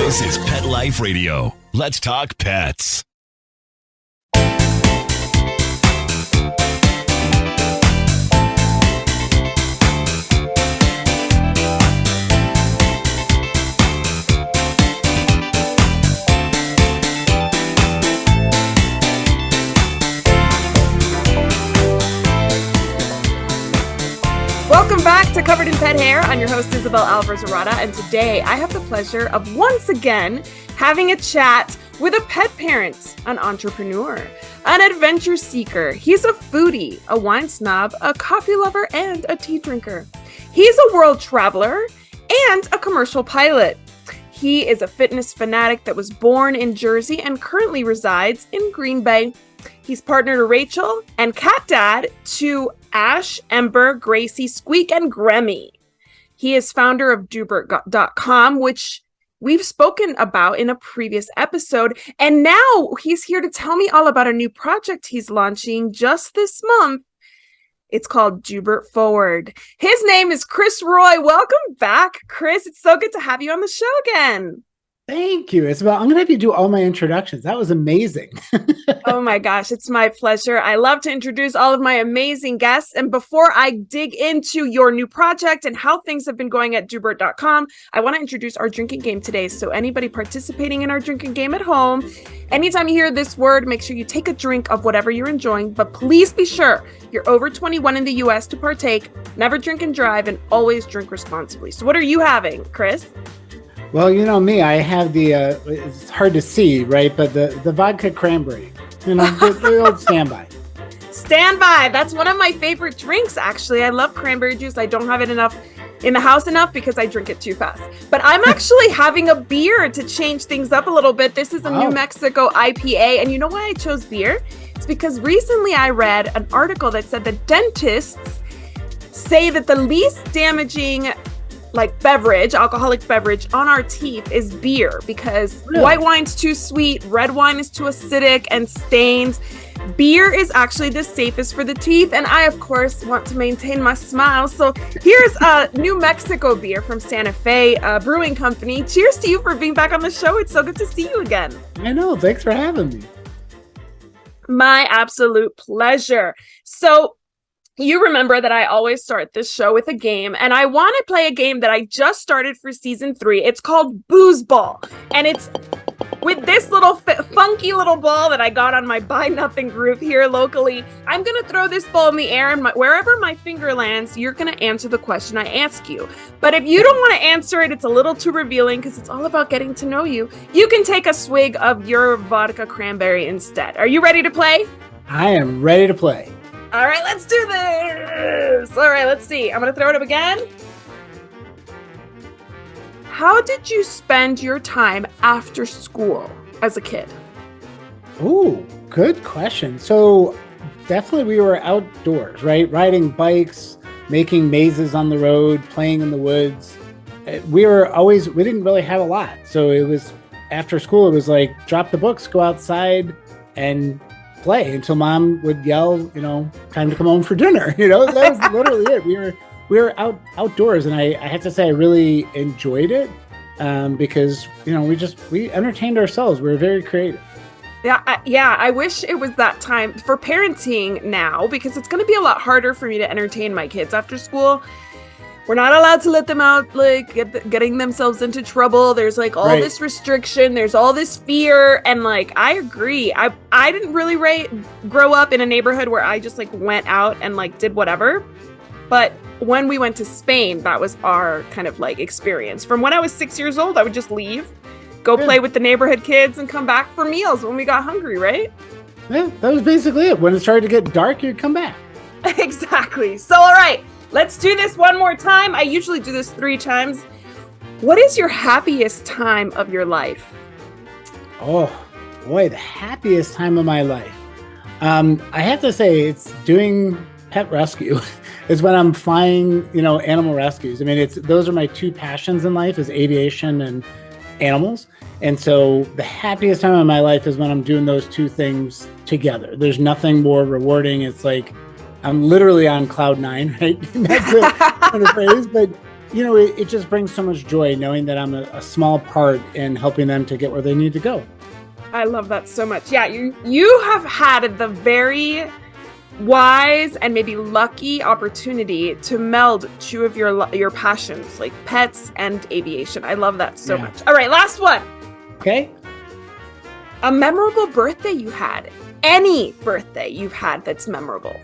This is Pet Life Radio. Let's talk pets. Welcome back to Covered in Pet Hair. I'm your host, Isabel Alvarez-Arata, and today I have the pleasure of once again having a chat with a pet parent, an entrepreneur, an adventure seeker. He's a foodie, a wine snob, a coffee lover, and a tea drinker. He's a world traveler and a commercial pilot. He is a fitness fanatic that was born in Jersey and currently resides in Green Bay. He's partner to Rachel and cat dad to Ash, Ember, Gracie, Squeak, and Grammy. He is founder of Dubert.com, which we've spoken about in a previous episode. And now he's here to tell me all about a new project he's launching just this month. It's called Dubert Forward. His name is Chris Roy. Welcome back, Chris. It's so good to have you on the show again. Thank you. It's about, I'm going to have you do all my introductions. That was amazing. Oh my gosh, it's my pleasure. I love to introduce all of my amazing guests. And before I dig into your new project and how things have been going at Dubert.com, I want to introduce our drinking game today. So anybody participating in our drinking game at home, anytime you hear this word, make sure you take a drink of whatever you're enjoying. But please be sure you're over 21 in the US to partake. Never drink and drive, and always drink responsibly. So what are you having, Chris? Well, you know me, I have the, it's hard to see, right? But the vodka cranberry, you know, the old standby. Standby. That's one of my favorite drinks, actually. I love cranberry juice. I don't have it enough in the house enough because I drink it too fast. But I'm actually having a beer to change things up a little bit. This is a New Mexico IPA. And you know why I chose beer? It's because recently I read an article that said that dentists say that the least damaging alcoholic beverage on our teeth is beer, because white wine's too sweet, red wine is too acidic and stains. Beer is actually the safest for the teeth, and I, of course, want to maintain my smile. So here's a New Mexico beer from Santa Fe Brewing Company. Cheers to you for being back on the show. It's so good to see you again. I know. Thanks for having me. My absolute pleasure. So you remember that I always start this show with a game, and I want to play a game that I just started for season 3. It's called Booze Ball, and it's with this little funky little ball that I got on my Buy Nothing group here locally. I'm going to throw this ball in the air, and wherever my finger lands, you're going to answer the question I ask you. But if you don't want to answer it, it's a little too revealing because it's all about getting to know you. You can take a swig of your vodka cranberry instead. Are you ready to play? I am ready to play. All right, let's do this. All right, let's see. I'm going to throw it up again. How did you spend your time after school as a kid? Ooh, good question. So definitely we were outdoors, right? Riding bikes, making mazes on the road, playing in the woods. We didn't really have a lot. So it was after school, it was like drop the books, go outside and play until mom would yell, you know, time to come home for dinner. You know, that was literally it. We were outdoors, and I have to say I really enjoyed it because, you know, we entertained ourselves. We were very creative. Yeah. I wish it was that time for parenting now, because it's going to be a lot harder for me to entertain my kids after school. We're not allowed to let them out, like, getting themselves into trouble. There's, like, all this restriction. There's all this fear. And, like, I agree. I didn't really grow up in a neighborhood where I just, like, went out and, like, did whatever. But when we went to Spain, that was our kind of, like, experience. From when I was 6 years old, I would just leave, go play with the neighborhood kids, and come back for meals when we got hungry, right? Yeah, that was basically it. When it started to get dark, you'd come back. Exactly. So, all right. Let's do this one more time. I usually do this 3 times. What is your happiest time of your life? Oh, boy, the happiest time of my life. I have to say it's doing pet rescue. Is when I'm flying, you know, animal rescues. I mean, those are my 2 passions in life, is aviation and animals. And so the happiest time of my life is when I'm doing those 2 things together. There's nothing more rewarding. It's like I'm literally on cloud 9, right? That's the phrase, but it just brings so much joy knowing that I'm a small part in helping them to get where they need to go. I love that so much. Yeah, you have had the very wise and maybe lucky opportunity to meld two of your passions, like pets and aviation. I love that so much. All right, last one. Okay. A memorable birthday you had. Any birthday you've had that's memorable.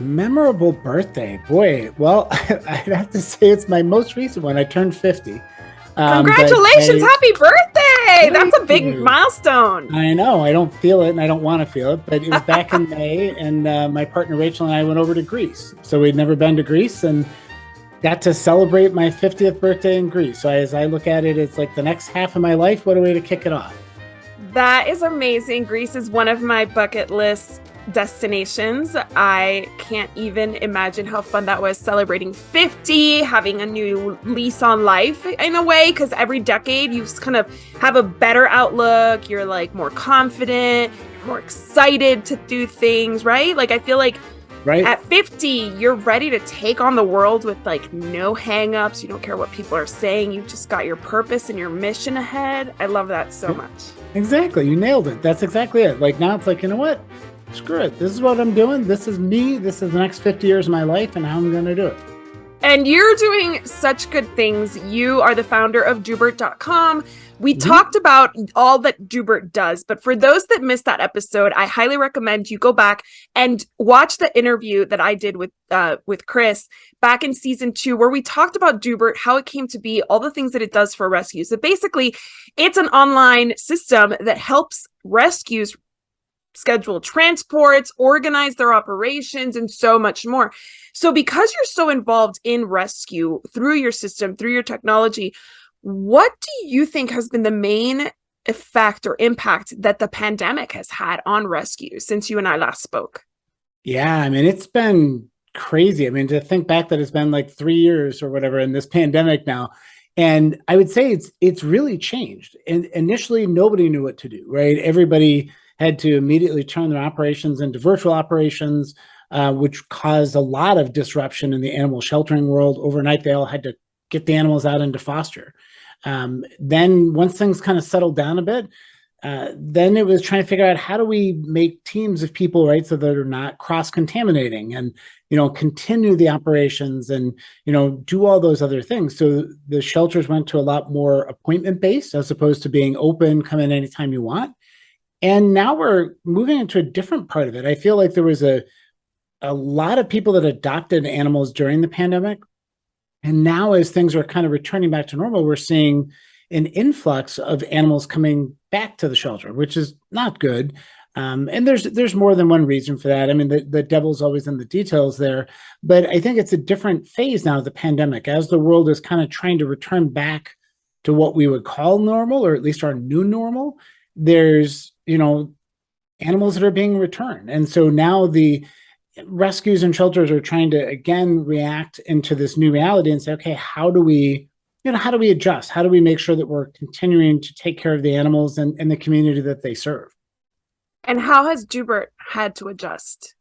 Memorable birthday. Boy, well, I'd have to say it's my most recent one. I turned 50. Congratulations. Happy birthday. That's a big milestone. I know. I don't feel it and I don't want to feel it, but it was back in May and my partner Rachel and I went over to Greece. So we'd never been to Greece and got to celebrate my 50th birthday in Greece. So as I look at it, it's like the next half of my life. What a way to kick it off. That is amazing. Greece is one of my bucket list destinations. I can't even imagine how fun that was, celebrating 50, having a new lease on life in a way, because every decade you kind of have a better outlook. You're like more confident, more excited to do things, right? Like I feel like at 50, you're ready to take on the world with like no hangups. You don't care what people are saying. You've just got your purpose and your mission ahead. I love that so much. Exactly. You nailed it. That's exactly it. Like now it's like, you know what? Screw it. This is what I'm doing. This is me. This is the next 50 years of my life and how I'm going to do it. And you're doing such good things. You are the founder of Dubert.com. We talked about all that Dubert does, but for those that missed that episode, I highly recommend you go back and watch the interview that I did with Chris back in season 2, where we talked about Dubert, how it came to be, all the things that it does for rescues. So basically, it's an online system that helps rescues schedule transports, organize their operations, and so much more. So because you're so involved in rescue through your system, through your technology, what do you think has been the main effect or impact that the pandemic has had on rescue since you and I last spoke? Yeah, I mean, it's been crazy. I mean, to think back that it's been like 3 years or whatever in this pandemic now. And I would say it's really changed. And initially, nobody knew what to do, right? Everybody had to immediately turn their operations into virtual operations, which caused a lot of disruption in the animal sheltering world. Overnight, they all had to get the animals out into foster. Then once things kind of settled down a bit, then it was trying to figure out how do we make teams of people, right, so that they're not cross-contaminating and, continue the operations and, do all those other things. So the shelters went to a lot more appointment-based as opposed to being open, come in anytime you want. And now we're moving into a different part of it. I feel like there was a lot of people that adopted animals during the pandemic. And now as things are kind of returning back to normal, we're seeing an influx of animals coming back to the shelter, which is not good. And there's more than one reason for that. I mean, the devil's always in the details there. But I think it's a different phase now of the pandemic as the world is kind of trying to return back to what we would call normal, or at least our new normal. There's animals that are being returned. And so now the rescues and shelters are trying to, again, react into this new reality and say, okay, how do we adjust? How do we make sure that we're continuing to take care of the animals and the community that they serve? And how has Dubert had to adjust?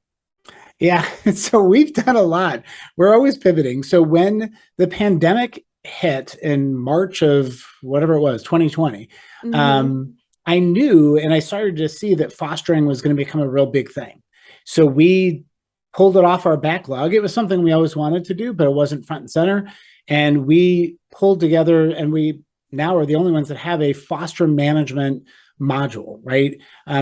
Yeah, so we've done a lot. We're always pivoting. So when the pandemic hit in March of whatever it was, 2020, I knew and I started to see that fostering was going to become a real big thing. So we pulled it off our backlog. It was something we always wanted to do, but it wasn't front and center. And we pulled together, and we now are the only ones that have a foster management module, right?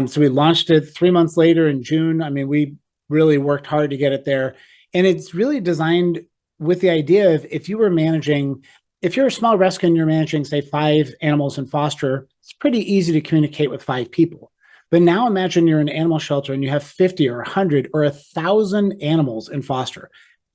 So we launched it 3 months later in June. I mean, we really worked hard to get it there. And it's really designed with the idea of if you're a small rescue and you're managing, say, 5 animals in foster, it's pretty easy to communicate with 5 people. But now imagine you're in an animal shelter and you have 50 or 100 or 1,000 animals in foster.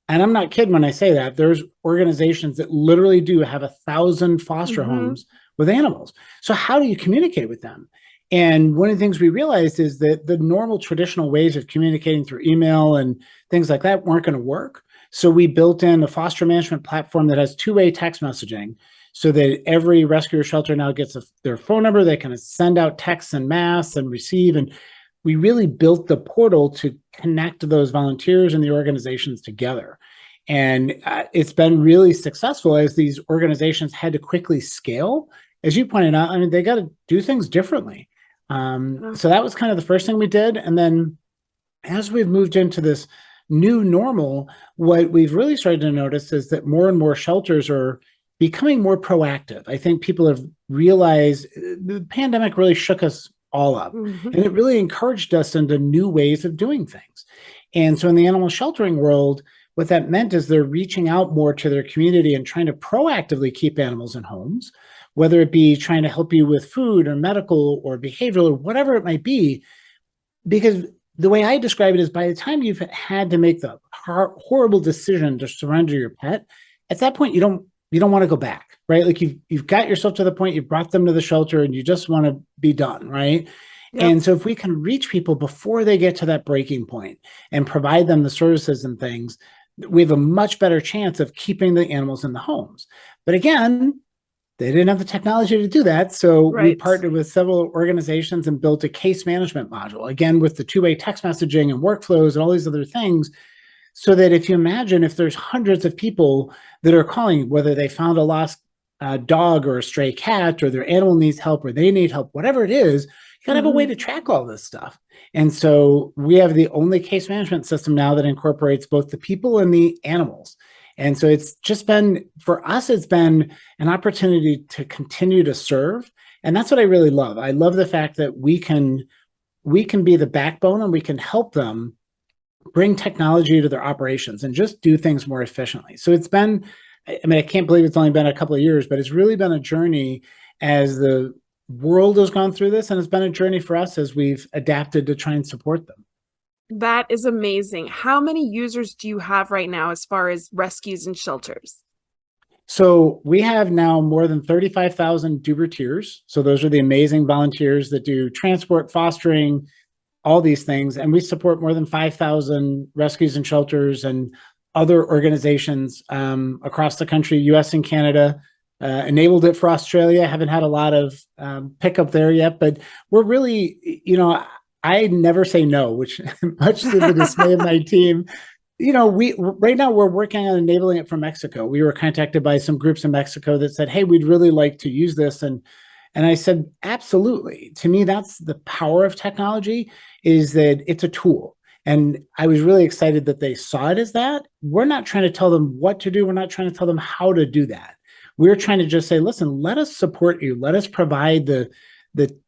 And I'm not kidding when I say that. There's organizations that literally do have 1,000 foster homes with animals. So how do you communicate with them? And one of the things we realized is that the normal traditional ways of communicating through email and things like that weren't going to work. So we built in a foster management platform that has 2-way text messaging so that every rescue or shelter now gets their phone number. They can send out texts en masse and receive. And we really built the portal to connect those volunteers and the organizations together. And it's been really successful as these organizations had to quickly scale. As you pointed out, I mean, they got to do things differently. So that was kind of the first thing we did. And then as we've moved into this new normal, what we've really started to notice is that more and more shelters are becoming more proactive. I think people have realized the pandemic really shook us all up, and it really encouraged us into new ways of doing things. And so in the animal sheltering world, what that meant is they're reaching out more to their community and trying to proactively keep animals in homes, whether it be trying to help you with food or medical or behavioral or whatever it might be. Because the way I describe it is by the time you've had to make the horrible decision to surrender your pet, at that point, you don't want to go back, right? Like you've got yourself to the point, you've brought them to the shelter and you just want to be done, right? Yep. And so if we can reach people before they get to that breaking point and provide them the services and things, we have a much better chance of keeping the animals in the homes. But again, they didn't have the technology to do that. So we partnered with several organizations and built a case management module, again, with the two-way text messaging and workflows and all these other things, so that if you imagine if there's hundreds of people that are calling, whether they found a lost dog or a stray cat or their animal needs help or they need help, whatever it is, you gotta have a way to track all this stuff. And so we have the only case management system now that incorporates both the people and the animals. And so it's just been, for us, it's been an opportunity to continue to serve. And that's what I really love. I love the fact that we can be the backbone and we can help them bring technology to their operations and just do things more efficiently. So it's been, I mean, I can't believe it's only been a couple of years, but it's really been a journey as the world has gone through this. And it's been a journey for us as we've adapted to try and support them. That is amazing. How many users do you have right now as far as rescues and shelters? So we have now more than 35,000 Dubertiers. So those are the amazing volunteers that do transport, fostering, all these things. And we support more than 5,000 rescues and shelters and other organizations across the country, US and Canada. Enabled it for Australia. Haven't had a lot of pickup there yet, but we're really, I never say no, which much to the dismay of my team. Right now we're working on enabling it from Mexico. We were contacted by some groups in Mexico that said, hey, we'd really like to use this. And I said, absolutely. To me, that's the power of technology, is that it's a tool. And I was really excited that they saw it as that. We're not trying to tell them what to do. We're not trying to tell them how to do that. We're trying to just say, listen, let us support you. Let us provide the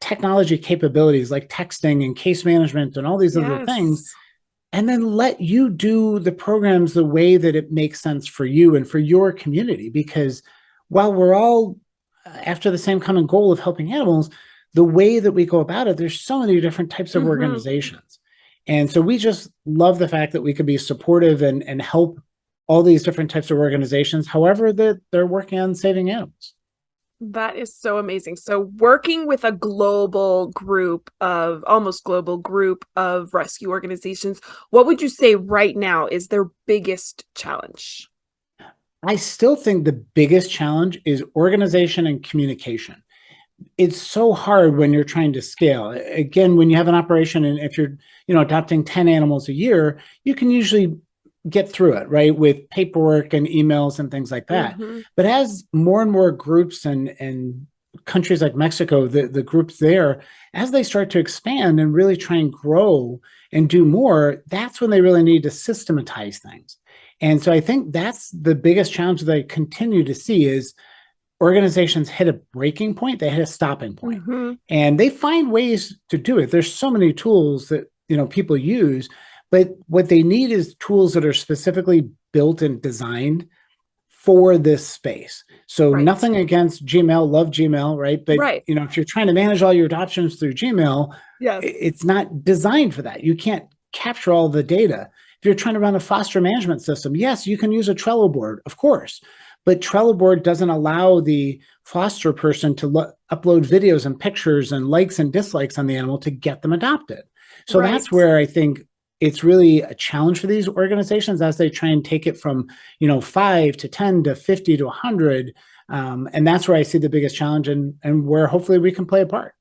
technology capabilities like texting and case management and all these other things, and then let you do the programs the way that it makes sense for you and for your community. Because while we're all after the same common goal of helping animals, the way that we go about it, there's so many different types of organizations. And so we just love the fact that we could be supportive and help all these different types of organizations, however that they're working on saving animals. That is so amazing. So working with a global group of rescue organizations, what would you say right now is their biggest challenge? I still think the biggest challenge is organization and communication. It's so hard when you're trying to scale. Again, when you have an operation and if you're, adopting 10 animals a year, you can usually get through it, right? With paperwork and emails and things like that. But as more and more groups and countries like Mexico, the groups there, as they start to expand and really try and grow and do more, that's when they really need to systematize things. And so I think that's the biggest challenge that I continue to see is organizations hit a breaking point, they hit a stopping point, and they find ways to do it. There's so many tools that, people use, but what they need is tools that are specifically built and designed for this space. So nothing against Gmail, love Gmail, right? But if you're trying to manage all your adoptions through Gmail, it's not designed for that. You can't capture all the data. If you're trying to run a foster management system, yes, you can use a Trello board, of course, but Trello board doesn't allow the foster person to upload videos and pictures and likes and dislikes on the animal to get them adopted. So that's where I think it's really a challenge for these organizations as they try and take it from, 5 to 10 to 50 to 100. And that's where I see the biggest challenge and where hopefully we can play a part.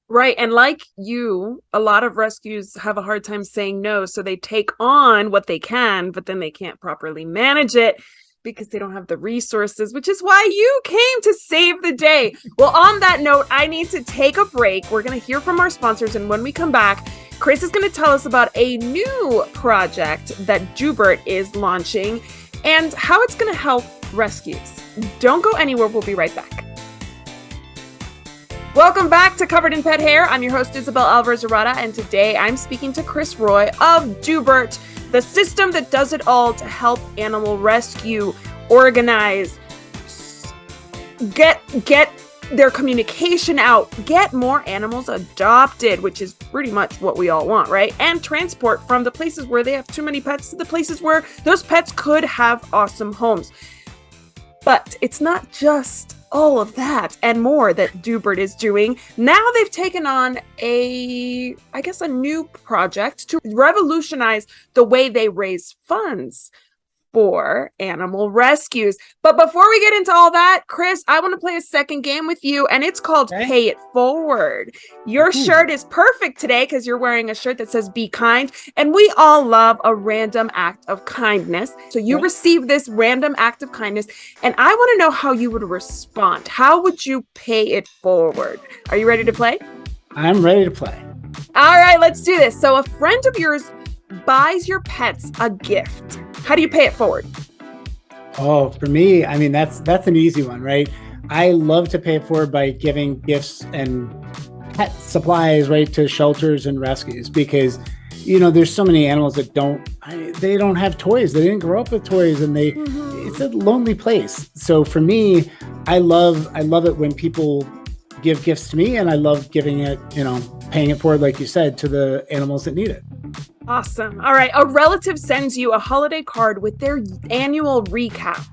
Right. And like you, a lot of rescues have a hard time saying no. So they take on what they can, but then they can't properly manage it because they don't have the resources, which is why you came to save the day. Well, on that note, I need to take a break. We're going to hear from our sponsors. And when we come back, Chris is going to tell us about a new project that Joubert is launching and how it's going to help rescues. Don't go anywhere. We'll be right back. Welcome back to Covered in Pet Hair. I'm your host, Isabel Alvarez-Arata, and today I'm speaking to Chris Roy of Joubert, the system that does it all to help animal rescue, organize, get their communication out, get more animals adopted, which is pretty much what we all want, right? And transport from the places where they have too many pets to the places where those pets could have awesome homes. But it's not just all of that and more that Joubert is doing. Now they've taken on a new project to revolutionize the way they raise funds for animal rescues. But before we get into all that, Chris, I want to play a second game with you, and it's called Pay It Forward. Your shirt is perfect today because you're wearing a shirt that says Be Kind, and we all love a random act of kindness. So you receive this random act of kindness, and I want to know how you would respond. How would you pay it forward? Are you ready to play? I'm ready to play. All right, let's do this. So a friend of yours buys your pets a gift. How do you pay it forward? Oh, for me, I mean, that's an easy one, right? I love to pay it forward by giving gifts and pet supplies, right, to shelters and rescues, because, you know, there's so many animals that they don't have toys. They didn't grow up with toys, and it's a lonely place. So for me, I love it when people give gifts to me, and I love giving it, paying it forward, like you said, to the animals that need it. Awesome. All right. A relative sends you a holiday card with their annual recap.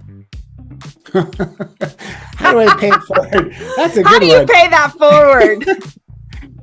How do I pay it forward? That's a good one. How do you pay that forward?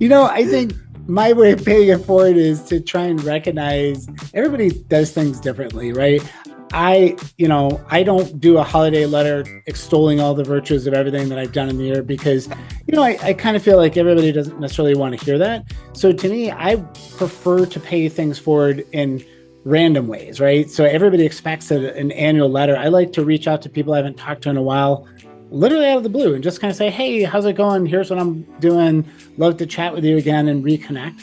I think my way of paying it forward is to try and recognize everybody does things differently, right? I don't do a holiday letter extolling all the virtues of everything that I've done in the year because, I kind of feel like everybody doesn't necessarily want to hear that. So to me, I prefer to pay things forward in random ways, right? So everybody expects an annual letter. I like to reach out to people I haven't talked to in a while, literally out of the blue, and just kind of say, hey, how's it going? Here's what I'm doing. Love to chat with you again and reconnect.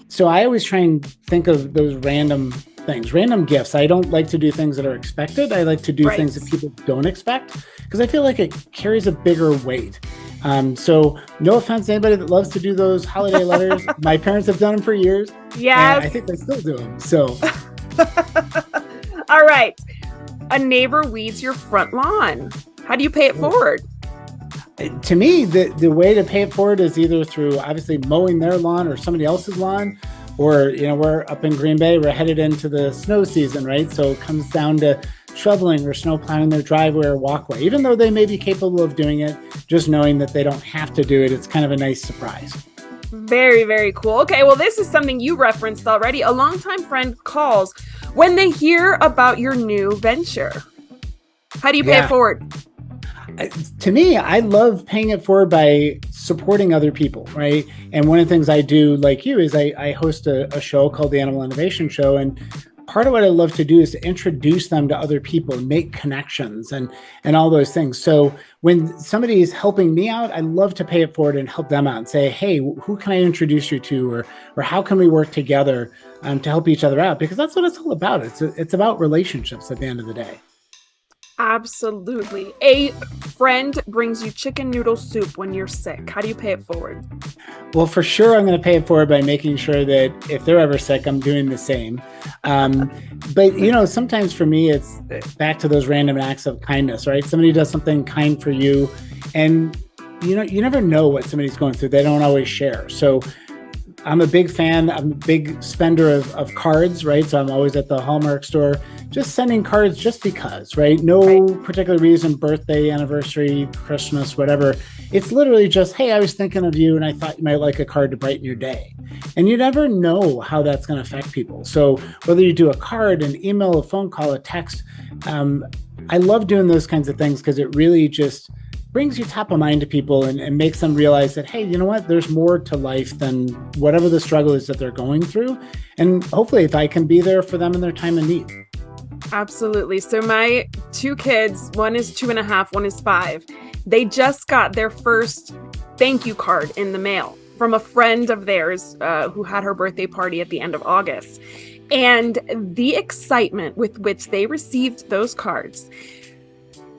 So I always try and think of those random things, random gifts. I don't like to do things that are expected. I like to do things that people don't expect because I feel like it carries a bigger weight. So no offense to anybody that loves to do those holiday letters. My parents have done them for years. Yes. I think they still do them. So. All right. A neighbor weeds your front lawn. How do you pay it forward? To me, the way to pay it forward is either through obviously mowing their lawn or somebody else's lawn. Or, we're up in Green Bay, we're headed into the snow season, right? So it comes down to shoveling or snow plowing their driveway or walkway. Even though they may be capable of doing it, just knowing that they don't have to do it, it's kind of a nice surprise. Very, very cool. Okay, well, this is something you referenced already. A longtime friend calls when they hear about your new venture. How do you pay it forward? To me, I love paying it forward by supporting other people, right? And one of the things I do, like you, is I host a show called the Animal Innovation Show. And part of what I love to do is to introduce them to other people, make connections and all those things. So when somebody is helping me out, I love to pay it forward and help them out and say, hey, who can I introduce you to? Or how can we work together to help each other out? Because that's what it's all about. It's about relationships at the end of the day. Absolutely. A friend brings you chicken noodle soup when you're sick. How do you pay it forward? Well, for sure, I'm going to pay it forward by making sure that if they're ever sick, I'm doing the same. But, sometimes for me, it's back to those random acts of kindness, right? Somebody does something kind for you and, you never know what somebody's going through. They don't always share. So I'm a big fan. I'm a big spender of cards, right? So I'm always at the Hallmark store, just sending cards just because, right? No particular reason, birthday, anniversary, Christmas, whatever. It's literally just, hey, I was thinking of you and I thought you might like a card to brighten your day. And you never know how that's going to affect people. So whether you do a card, an email, a phone call, a text, I love doing those kinds of things because it really just brings you top of mind to people and makes them realize that, hey, you know what, there's more to life than whatever the struggle is that they're going through. And hopefully if I can be there for them in their time of need. Absolutely. So my two kids, one is 2.5, one is 5. They just got their first thank you card in the mail from a friend of theirs who had her birthday party at the end of August. And the excitement with which they received those cards,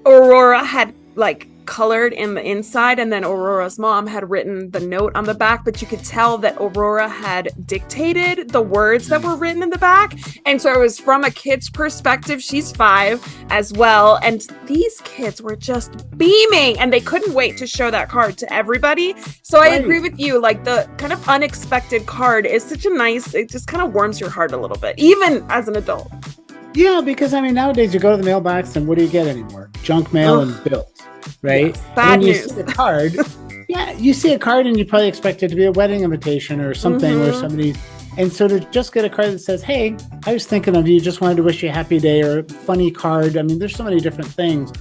Aurora had like colored in the inside, and then Aurora's mom had written the note on the back, but you could tell that Aurora had dictated the words that were written in the back. And so it was from a kid's perspective. She's 5 as well. And these kids were just beaming, and they couldn't wait to show that card to everybody. So I agree with you. Like, the kind of unexpected card is such a nice, it just kind of warms your heart a little bit, even as an adult. Yeah, because I mean, nowadays you go to the mailbox and what do you get anymore? Junk mail and bills. Right? Yes, bad news. You see a card, you see a card and you probably expect it to be a wedding invitation or something where somebody, and so to just get a card that says, hey, I was thinking of you, just wanted to wish you a happy day, or a funny card. I mean, there's so many different things.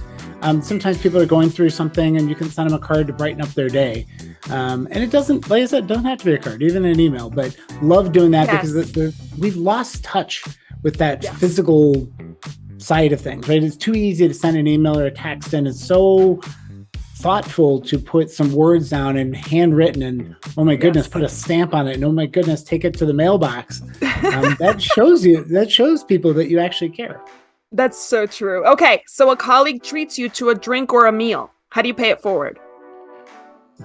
Sometimes people are going through something and you can send them a card to brighten up their day. And it doesn't, like I said, doesn't have to be a card, even an email, but love doing that because we've lost touch with that physical side of things, right? It's too easy to send an email or a text, and it's so thoughtful to put some words down and handwritten and, oh my goodness, put a stamp on it, and oh my goodness, take it to the mailbox. That shows people that you actually care. That's so true. Okay, so a colleague treats you to a drink or a meal. How do you pay it forward?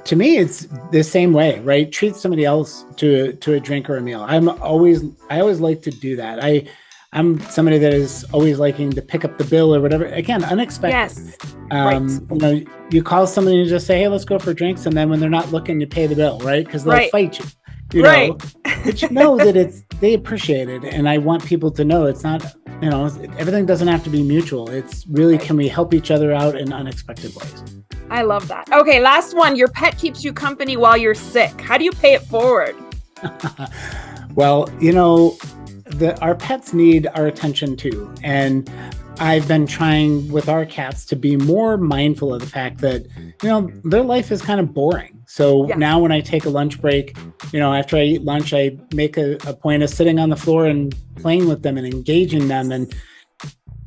To me, it's the same way, right? Treat somebody else to a drink or a meal. I always like to do that. I'm somebody that is always liking to pick up the bill or whatever. Again, unexpected. Yes. Right. You know, you call somebody and you just say, hey, let's go for drinks. And then when they're not looking, you pay the bill, right? Because they'll fight you. You know, but you know that they appreciate it. And I want people to know it's not, you know, everything doesn't have to be mutual. It's really, can we help each other out in unexpected ways? I love that. Okay, last one. Your pet keeps you company while you're sick. How do you pay it forward? Well, you know, our pets need our attention too. And I've been trying with our cats to be more mindful of the fact that, you know, their life is kind of boring. So now when I take a lunch break, you know, after I eat lunch, I make a point of sitting on the floor and playing with them and engaging them and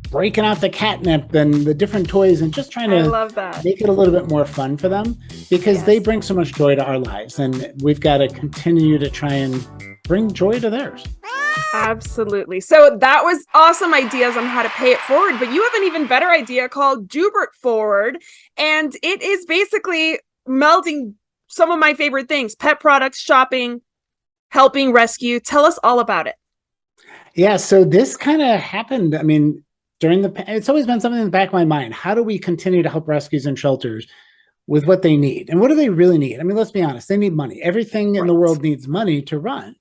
breaking out the catnip and the different toys and just trying to make it a little bit more fun for them, because they bring so much joy to our lives, and we've got to continue to try and bring joy to theirs. Absolutely. So that was awesome ideas on how to pay it forward, but you have an even better idea called Dubert Forward, and it is basically melding some of my favorite things: pet products, shopping, helping rescue. Tell us all about it. Yeah, so this kind of happened, I mean, it's always been something in the back of my mind. How do we continue to help rescues and shelters with what they need? And what do they really need? I mean, let's be honest, they need money. Everything in the world needs money to run.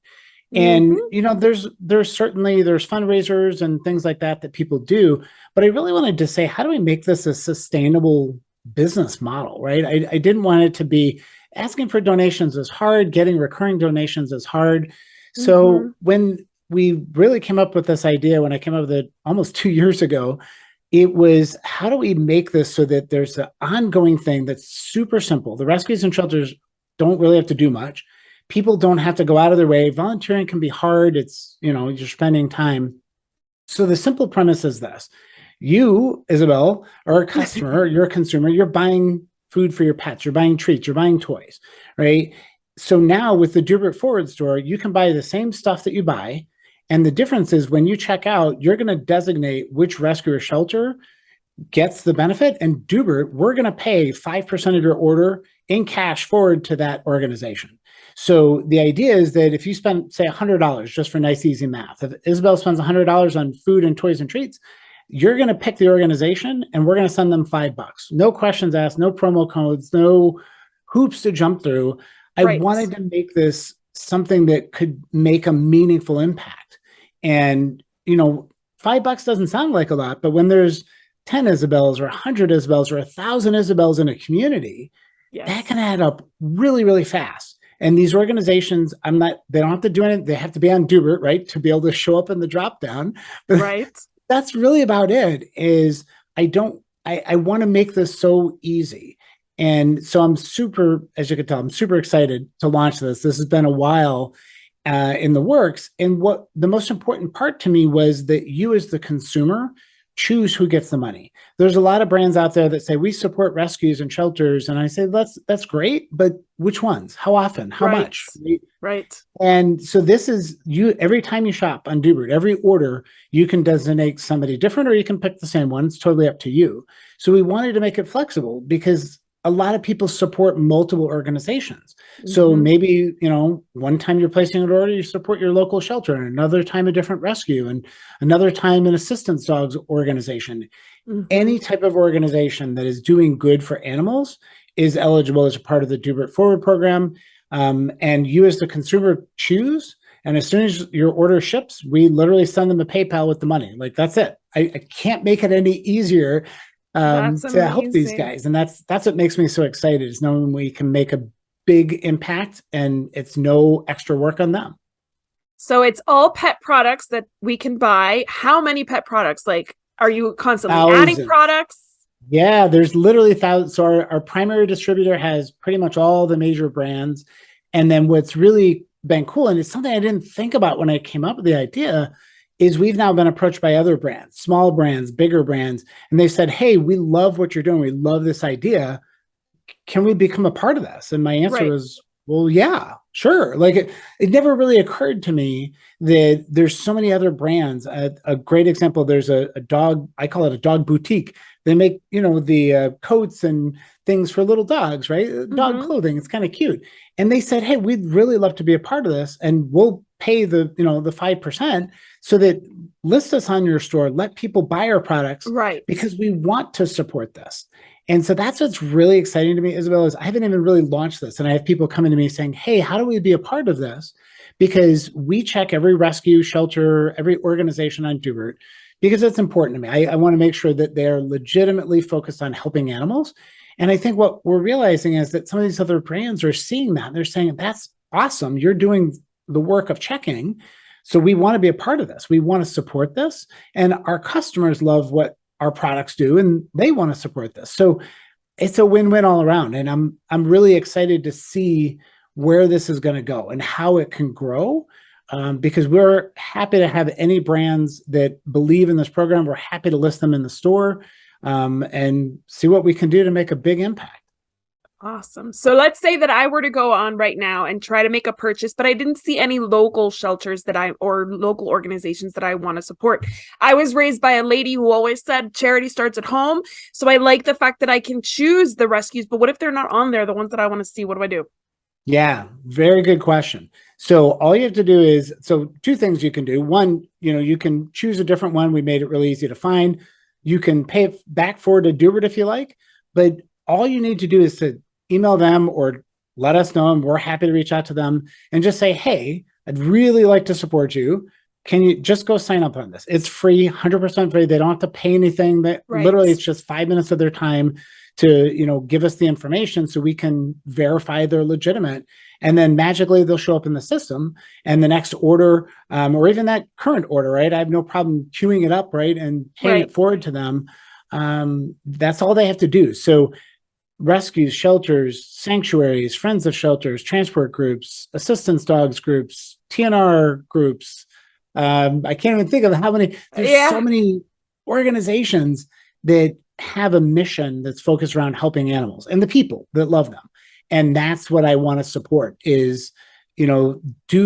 And, you know, there's fundraisers and things like that people do. But I really wanted to say, how do we make this a sustainable business model, right? I didn't want it to be asking for donations is hard, getting recurring donations is hard. So when we really came up with this idea, when I came up with it almost 2 years ago, it was, how do we make this so that there's an ongoing thing that's super simple? The rescues and shelters don't really have to do much. People don't have to go out of their way. Volunteering can be hard. It's, you know, you're spending time. So the simple premise is this. You, Isabel, are a customer, you're a consumer, you're buying food for your pets, you're buying treats, you're buying toys, right? So now with the Dubert Forward store, you can buy the same stuff that you buy. And the difference is when you check out, you're going to designate which rescue or shelter gets the benefit. And Dubert, we're going to pay 5% of your order in cash forward to that organization. So the idea is that if you spend, say, $100, just for nice, easy math, if Isabel spends $100 on food and toys and treats, you're going to pick the organization and we're going to send them $5. No questions asked, no promo codes, no hoops to jump through. I wanted to make this something that could make a meaningful impact. And, you know, $5 doesn't sound like a lot, but when there's 10 Isabels or 100 Isabels or 1,000 Isabels in a community, that can add up really, really fast. And these organizations, they don't have to do anything. They have to be on Dubert, right, to be able to show up in the drop down. But that's really about it. Is I want to make this so easy. And so I'm super, as you can tell, I'm super excited to launch this. This has been a while in the works. And what the most important part to me was that you as the consumer choose who gets the money. There's a lot of brands out there that say we support rescues and shelters. And I say, that's great, but which ones? How often? How much? Right. And so this is you, every time you shop on Dubert, every order, you can designate somebody different, or you can pick the same one. It's totally up to you. So we wanted to make it flexible because a lot of people support multiple organizations. So maybe, one time you're placing an order, you support your local shelter, and another time a different rescue, and another time an assistance dogs organization. Any type of organization that is doing good for animals is eligible as a part of the Dubert Forward program. And you as the consumer choose. And as soon as your order ships, we literally send them a PayPal with the money. Like, that's it. I can't make it any easier to help these guys. And that's what makes me so excited, is knowing we can make a big impact and it's no extra work on them. So it's all pet products that we can buy. How many pet products? Like, are you constantly adding products? Yeah, there's literally thousands. So our primary distributor has pretty much all the major brands. And then what's really been cool, and it's something I didn't think about when I came up with the idea, is we've now been approached by other brands, small brands, bigger brands, and they said, hey, we love what you're doing. We love this idea. Can we become a part of this? And my answer was, well, yeah, sure. Like it never really occurred to me that there's so many other brands. A great example, there's a dog, I call it a dog boutique. They make, the coats and things for little dogs, right? Dog clothing. It's kind of cute. And they said, hey, we'd really love to be a part of this. And we'll pay the 5% so that list us on your store, let people buy our products, right? Because we want to support this. And so that's what's really exciting to me, Isabel, is I haven't even really launched this. And I have people coming to me saying, hey, how do we be a part of this? Because we check every rescue, shelter, every organization on Dubert, because it's important to me. I want to make sure that they're legitimately focused on helping animals. And I think what we're realizing is that some of these other brands are seeing that. They're saying, that's awesome. You're doing the work of checking. So we want to be a part of this. We want to support this. And our customers love what our products do, and they want to support this. So it's a win-win all around. And I'm really excited to see where this is going to go and how it can grow. Because we're happy to have any brands that believe in this program. We're happy to list them in the store and see what we can do to make a big impact. Awesome. So let's say that I were to go on right now and try to make a purchase, but I didn't see any local shelters or local organizations that I want to support. I was raised by a lady who always said charity starts at home. So I like the fact that I can choose the rescues, but what if they're not on there, the ones that I want to see? What do I do? Yeah, very good question. So all you have to do is, two things you can do. One, you can choose a different one. We made it really easy to find. You can pay it back forward to Dubert if you like, but all you need to do is to email them or let us know, and we're happy to reach out to them and just say, hey, I'd really like to support you. Can you just go sign up on this? It's free, 100% free. They don't have to pay anything. Literally, it's just 5 minutes of their time to, give us the information so we can verify they're legitimate. And then magically they'll show up in the system, and the next order, or even that current order, right? I have no problem queuing it up, right? And paying it forward to them. That's all they have to do. So rescues, shelters, sanctuaries, friends of shelters, transport groups, assistance dogs groups, TNR groups. I can't even think of how many. There's so many organizations that have a mission that's focused around helping animals and the people that love them. And that's what I want to support is, do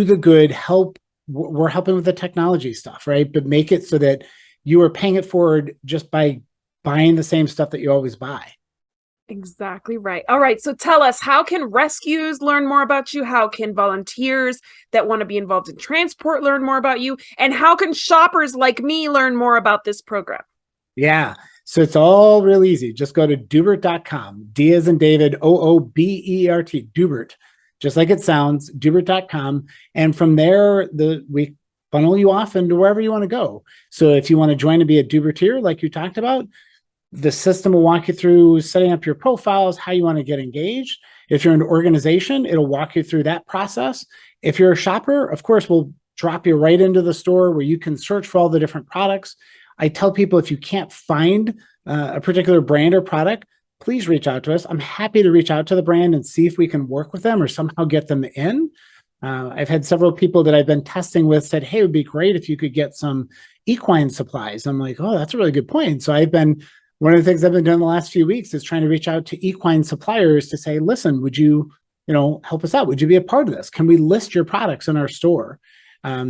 the good, help. We're helping with the technology stuff, right? But make it so that you are paying it forward just by buying the same stuff that you always buy. Exactly right. All right. So tell us, how can rescues learn more about you? How can volunteers that want to be involved in transport learn more about you? And how can shoppers like me learn more about this program? Yeah. So it's all real easy. Just go to Dubert.com, D as in David, OOBERT, Dubert, just like it sounds, Dubert.com. And from there, we funnel you off into wherever you want to go. So if you want to join to be a Dubertier, like you talked about, the system will walk you through setting up your profiles, how you want to get engaged. If you're an organization, it'll walk you through that process. If you're a shopper, of course, we'll drop you right into the store where you can search for all the different products. I tell people if you can't find a particular brand or product, please reach out to us. I'm happy to reach out to the brand and see if we can work with them or somehow get them in. I've had several people that I've been testing with said, hey, it would be great if you could get some equine supplies. I'm like, oh, that's a really good point. So one of the things I've been doing the last few weeks is trying to reach out to equine suppliers to say, listen, would you help us out? Would you be a part of this? Can we list your products in our store?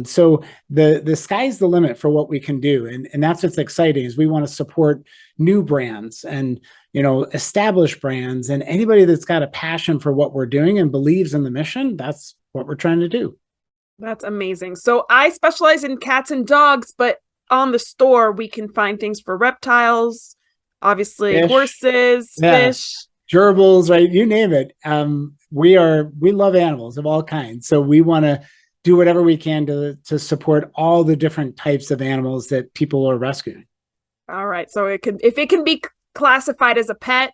So the sky's the limit for what we can do. And that's what's exciting is we want to support new brands and, established brands and anybody that's got a passion for what we're doing and believes in the mission. That's what we're trying to do. That's amazing. So I specialize in cats and dogs, but on the store, we can find things for reptiles, obviously Fish. Horses, Yeah. fish. Gerbils, right? You name it. We love animals of all kinds. So we want to do whatever we can to support all the different types of animals that people are rescuing. All right. So if it can be classified as a pet,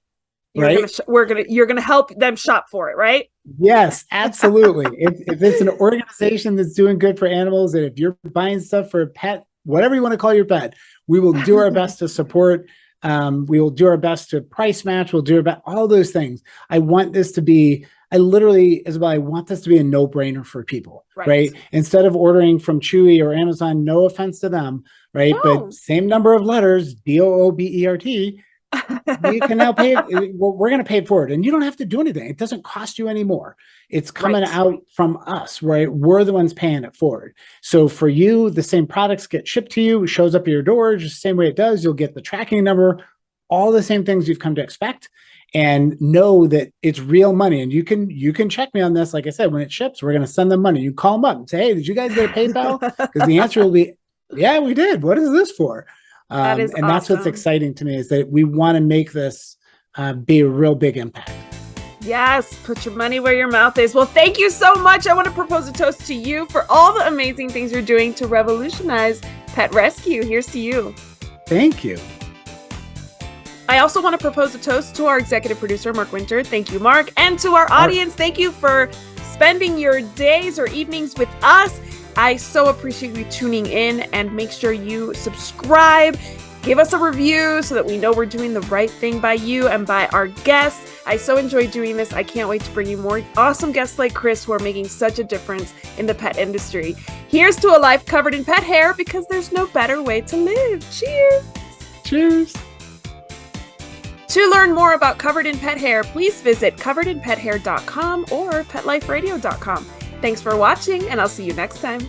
Right. you're gonna help them shop for it, right? Yes, absolutely. If it's an organization that's doing good for animals, and if you're buying stuff for a pet, whatever you want to call your pet, we will do our best to support. We will do our best to price match. We'll do about all those things. I want this to be, Isabel, I want this to be a no-brainer for people, right? Instead of ordering from Chewy or Amazon, no offense to them, right? No. But same number of letters, DOOBERT, you can now pay it. We're going to pay it forward, and you don't have to do anything. It doesn't cost you any more. It's coming out from us, right? We're the ones paying it forward. So for you, the same products get shipped to you, shows up at your door, just the same way it does. You'll get the tracking number, all the same things you've come to expect, and know that it's real money. And you can check me on this. Like I said, when it ships, we're going to send them money. You call them up and say, hey, did you guys get a PayPal? Because the answer will be, yeah, we did. What is this for? That is and that's what's awesome. exciting to me is that we want to make this be a real big impact. Yes, put your money where your mouth is. Well, thank you so much. I want to propose a toast to you for all the amazing things you're doing to revolutionize pet rescue. Here's to you. Thank you. I also want to propose a toast to our executive producer, Mark Winter. Thank you, Mark. And to our audience, thank you for spending your days or evenings with us. I so appreciate you tuning in, and make sure you subscribe, give us a review so that we know we're doing the right thing by you and by our guests. I so enjoy doing this. I can't wait to bring you more awesome guests like Chris who are making such a difference in the pet industry. Here's to a life covered in pet hair, because there's no better way to live. Cheers. Cheers. To learn more about Covered in Pet Hair, please visit coveredinpethair.com or petliferadio.com. Thanks for watching, and I'll see you next time.